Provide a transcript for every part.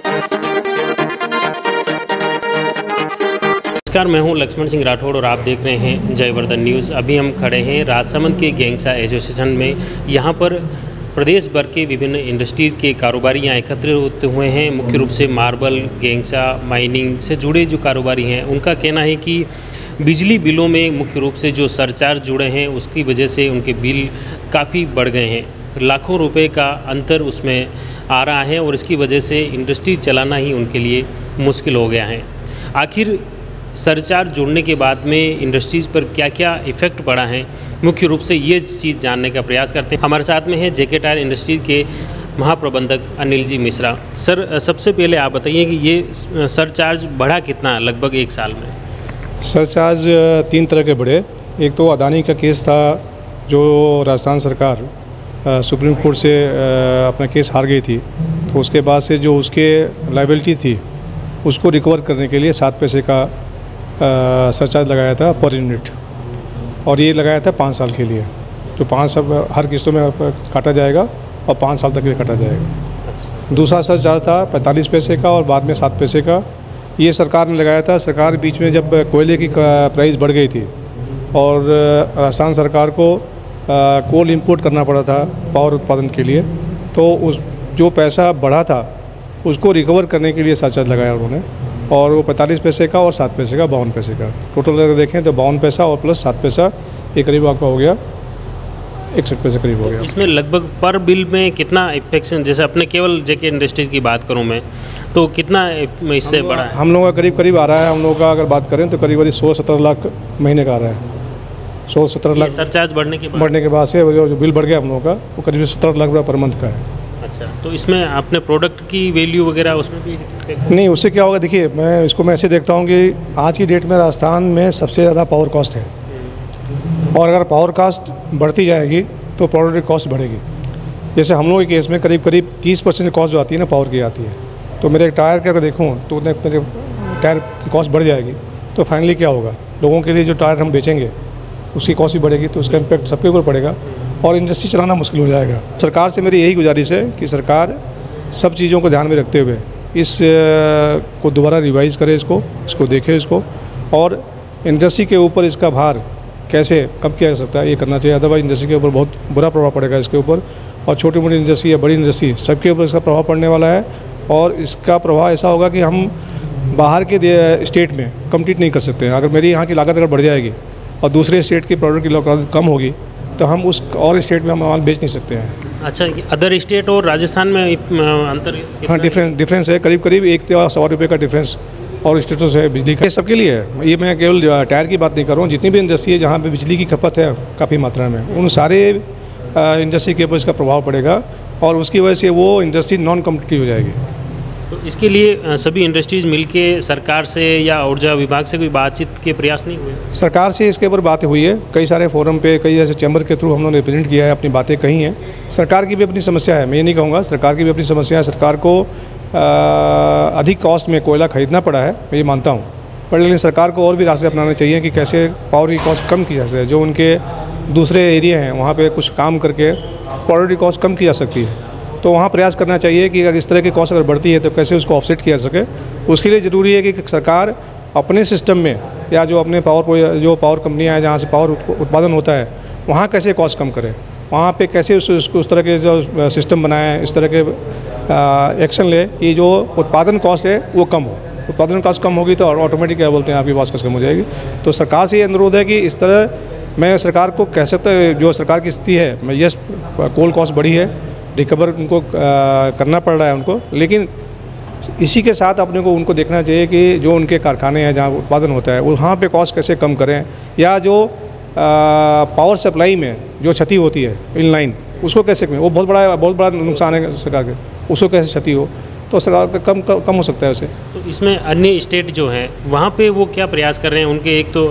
नमस्कार, मैं हूं लक्ष्मण सिंह राठौड़ और आप देख रहे हैं जयवर्धन न्यूज़। अभी हम खड़े हैं राजसमंद के गैंगसा एसोसिएशन में। यहां पर प्रदेश भर के विभिन्न इंडस्ट्रीज़ के कारोबारी यहाँ एकत्रित होते हुए हैं। मुख्य रूप से मार्बल, गैंगसा, माइनिंग से जुड़े जो कारोबारी हैं उनका कहना है कि बिजली बिलों में मुख्य रूप से जो सरचार्ज जुड़े हैं उसकी वजह से उनके बिल काफ़ी बढ़ गए हैं। लाखों रुपए का अंतर उसमें आ रहा है और इसकी वजह से इंडस्ट्री चलाना ही उनके लिए मुश्किल हो गया है। आखिर सरचार्ज जुड़ने के बाद में इंडस्ट्रीज़ पर क्या क्या इफ़ेक्ट पड़ा है, मुख्य रूप से ये चीज़ जानने का प्रयास करते हैं। हमारे साथ में है जेके टायर इंडस्ट्रीज़ के महाप्रबंधक अनिल जी मिश्रा। सर, सबसे पहले आप बताइए कि ये सरचार्ज बढ़ा कितना लगभग एक साल में? सरचार्ज 3 तरह के बढ़े। एक तो अदानी का केस था जो राजस्थान सरकार सुप्रीम कोर्ट से अपना केस हार गई थी, तो उसके बाद से जो उसके लायबिलिटी थी उसको रिकवर करने के लिए 7 पैसे का सरचार्ज लगाया था पर यूनिट, और ये लगाया था 5 साल के लिए। जो 5 साल हर किस्तों में काटा जाएगा और 5 साल तक के लिए काटा जाएगा। दूसरा सरचार्ज था 45 पैसे का और बाद में 7 पैसे का। ये सरकार ने लगाया था। सरकार बीच में जब कोयले की प्राइस बढ़ गई थी और राजस्थान सरकार को कोल इंपोर्ट करना पड़ा था पावर उत्पादन के लिए, तो उस जो पैसा बढ़ा था उसको रिकवर करने के लिए सरचार्ज लगाया उन्होंने, और वो 45 पैसे का और 7 पैसे का 52 पैसे का टोटल अगर देखें तो 52 पैसा और प्लस 7 पैसा ये करीब आपका हो गया 61 पैसे करीब हो गया। इसमें लगभग पर बिल में कितना इफेक्शन, जैसे अपने केवल जेके इंडस्ट्रीज की बात करूं मैं, तो कितना इससे बड़ा है? हम लोगों का करीब आ रहा है। हम लोगों का अगर बात करें तो करीब 16-17 लाख महीने का आ रहा है। 16-17 लाख सरचार्ज बढ़ने के बाद से जो बिल बढ़ गया हम लोगों का वो करीब 17 लाख रुपये पर मंथ का है। अच्छा, तो इसमें आपने प्रोडक्ट की वैल्यू वगैरह उसमें भी नहीं, उससे क्या होगा? देखिए, मैं ऐसे देखता हूँ कि आज की डेट में राजस्थान में सबसे ज़्यादा पावर कॉस्ट है, और अगर पावर कॉस्ट बढ़ती जाएगी तो प्रोडक्ट कॉस्ट बढ़ेगी। जैसे हम लोगों के केस में करीब 30% कॉस्ट जो आती है ना पावर की आती है, तो मेरे टायर के अगर देखूँ तो मेरे टायर की कॉस्ट बढ़ जाएगी, तो फाइनली क्या होगा? लोगों के लिए जो टायर हम बेचेंगे उसकी कॉस्ट भी बढ़ेगी, तो उसका इम्पैक्ट सबके ऊपर पड़ेगा और इंडस्ट्री चलाना मुश्किल हो जाएगा। सरकार से मेरी यही गुजारिश है कि सरकार सब चीज़ों को ध्यान में रखते हुए इस को दोबारा रिवाइज़ करे, इसको देखे और इंडस्ट्री के ऊपर इसका भार कैसे कम किया जा सकता है ये करना चाहिए। अदरवाइज इंडस्ट्री के ऊपर बहुत बुरा प्रभाव पड़ेगा इसके ऊपर, और छोटी मोटी इंडस्ट्री या बड़ी इंडस्ट्री सबके ऊपर इसका प्रभाव पड़ने वाला है। और इसका प्रभाव ऐसा होगा कि हम बाहर के स्टेट में कम्पीट नहीं कर सकते हैं। अगर मेरी यहाँ की लागत अगर बढ़ जाएगी और दूसरे स्टेट की प्रोडक्ट की लागत कम होगी तो हम उस और स्टेट में हम माल बेच नहीं सकते हैं। अच्छा, अदर स्टेट और राजस्थान में अंतर? हाँ, डिफरेंस है करीब 100 रुपये का डिफरेंस और स्टेटों से बिजली का सबके लिए है। ये मैं केवल टायर की बात नहीं कर रहा हूँ, जितनी भी इंडस्ट्री है जहाँ पे बिजली की खपत है काफ़ी मात्रा में, उन सारे इंडस्ट्री के ऊपर इसका प्रभाव पड़ेगा और उसकी वजह से वो इंडस्ट्री नॉन कॉम्पिटिटिव हो जाएगी। तो इसके लिए सभी इंडस्ट्रीज़ मिलके सरकार से या ऊर्जा विभाग से कोई बातचीत के प्रयास नहीं हुए? सरकार से इसके ऊपर बातें हुई है, कई सारे फोरम पे, कई ऐसे चैम्बर के थ्रू हम लोगों ने रिप्रेजेंट किया है, अपनी बातें कही हैं। सरकार की भी अपनी समस्या है, मैं ये नहीं कहूँगा, सरकार की भी अपनी समस्या है। सरकार को अधिक कॉस्ट में कोयला खरीदना पड़ा है, मैं ये मानता हूँ, पर लेकिन सरकार को और भी रास्ते अपनाने चाहिए कि कैसे पावर की कॉस्ट कम की जा सके। जो उनके दूसरे एरिया हैं वहाँ पर कुछ काम करके पावर की कॉस्ट कम की जा सकती है, तो वहाँ प्रयास करना चाहिए कि अगर इस तरह की कॉस्ट अगर बढ़ती है तो कैसे उसको ऑफसेट किया जा सके। उसके लिए ज़रूरी है कि सरकार अपने सिस्टम में या जो अपने जो पावर कंपनियाँ हैं जहाँ से पावर उत्पादन होता है वहाँ कैसे कॉस्ट कम करे, वहाँ पे कैसे उस तरह के जो सिस्टम बनाए, इस तरह के एक्शन ले कि जो उत्पादन कॉस्ट है वो कम हो। उत्पादन कॉस्ट कम होगी तो ऑटोमेटिक क्या बोलते हैं आपकी कॉस्ट कम हो जाएगी। तो सरकार से ये अनुरोध है कि इस तरह मैं सरकार को कह सकता है, जो सरकार की स्थिति है, मैं यस कोल कॉस्ट बढ़ी है, रिकवर उनको करना पड़ रहा है उनको, लेकिन इसी के साथ अपने को उनको देखना चाहिए कि जो उनके कारखाने हैं जहाँ उत्पादन होता है वहाँ पे कॉस्ट कैसे कम करें, या जो पावर सप्लाई में जो क्षति होती है इन लाइन उसको कैसे करें। वो बहुत बड़ा नुकसान है सरकार के, उसको कैसे क्षति हो तो सरकार का कम हो सकता है उसे। तो इसमें अन्य स्टेट जो हैं वहाँ पे वो क्या प्रयास कर रहे हैं? उनके एक तो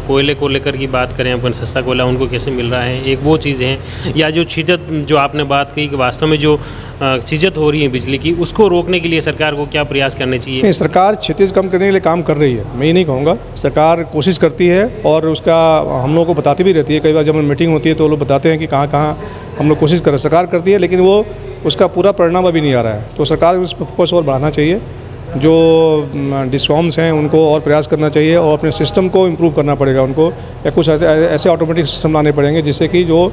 कोयले को लेकर की बात करें अपन, सस्ता कोयला उनको कैसे मिल रहा है, एक वो चीज़ है, या जो छिजत जो आपने बात की कि वास्तव में जो छिजत हो रही है बिजली की, उसको रोकने के लिए सरकार को क्या प्रयास करने चाहिए? नहीं, सरकार क्षतिज कम करने के लिए काम कर रही है, मैं ये नहीं कहूँगा। सरकार कोशिश करती है और उसका हम लोगों को बताती भी रहती है। कई बार जब मीटिंग होती है तो लोग बताते हैं कि कहाँ हम लोग कोशिश कर, सरकार करती है, लेकिन वो उसका पूरा परिणाम अभी नहीं आ रहा है। तो सरकार को इस पर फोकस और बढ़ाना चाहिए, जो डिस्कॉम्स हैं उनको और प्रयास करना चाहिए और अपने सिस्टम को इम्प्रूव करना पड़ेगा उनको, या कुछ ऐसे ऑटोमेटिक सिस्टम लाने पड़ेंगे जिससे कि जो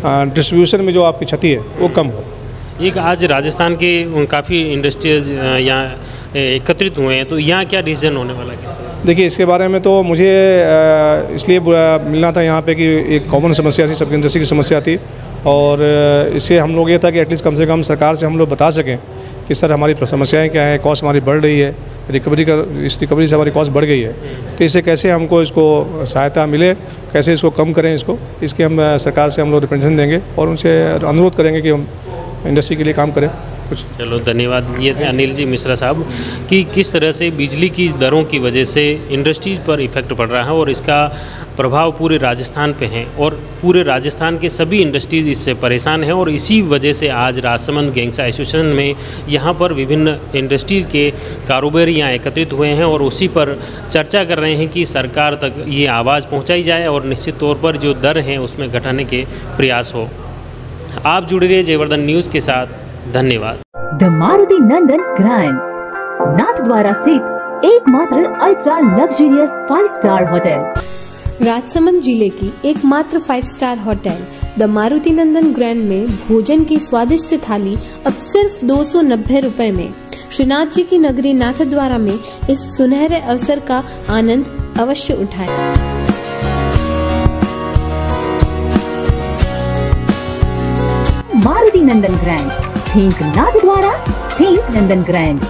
डिस्ट्रीब्यूशन में जो आपकी क्षति है वो कम हो। एक आज राजस्थान के काफ़ी इंडस्ट्रीज यहाँ एकत्रित हुए हैं, तो यहाँ क्या डिसीजन होने वाला है? देखिए, इसके बारे में तो मुझे इसलिए मिलना था यहाँ पे कि एक कॉमन समस्या थी, सबकी इंडस्ट्री की समस्या थी, और इससे हम लोग ये था कि एटलीस्ट कम से कम सरकार से हम लोग बता सकें कि सर हमारी समस्याएं क्या है, कॉस्ट हमारी बढ़ रही है, इस रिकवरी से हमारी कॉस्ट बढ़ गई है, तो इससे कैसे हमको इसको सहायता मिले, कैसे इसको कम करें, इसके हम सरकार से हम लोग रिप्रेजेंटेशन देंगे और उनसे अनुरोध करेंगे कि हम इंडस्ट्री के लिए काम करें कुछ। चलो धन्यवाद। ये थे अनिल जी मिश्रा साहब कि किस तरह से बिजली की दरों की वजह से इंडस्ट्रीज पर इफेक्ट पड़ रहा है और इसका प्रभाव पूरे राजस्थान पे है और पूरे राजस्थान के सभी इंडस्ट्रीज इससे परेशान हैं, और इसी वजह से आज राजसमंद गेंगसा एसोसिएशन में यहाँ पर विभिन्न इंडस्ट्रीज़ के कारोबारी यहाँ एकत्रित हुए हैं और उसी पर चर्चा कर रहे हैं कि सरकार तक ये आवाज़ पहुँचाई जाए और निश्चित तौर पर जो दर हैं उसमें घटाने के प्रयास हो। आप जुड़े रहिए जयवर्धन न्यूज़ के साथ। धन्यवाद। The Maruti Nandan grand Nathdwara स्थित एकमात्र ultra luxurious 5 star hotel. Rajsamand जिले की एकमात्र 5 star hotel the Maruti Nandan grand में भोजन की स्वादिष्ट थाली अब सिर्फ 290 रुपए में। श्रीनाथ जी की नगरी नाथद्वारा में इस सुनहरे अवसर का आनंद अवश्य उठाएं। मारुति नंदन ग्रैंड, थिंक नाथद्वारा, थिंक नंदन ग्रैंड।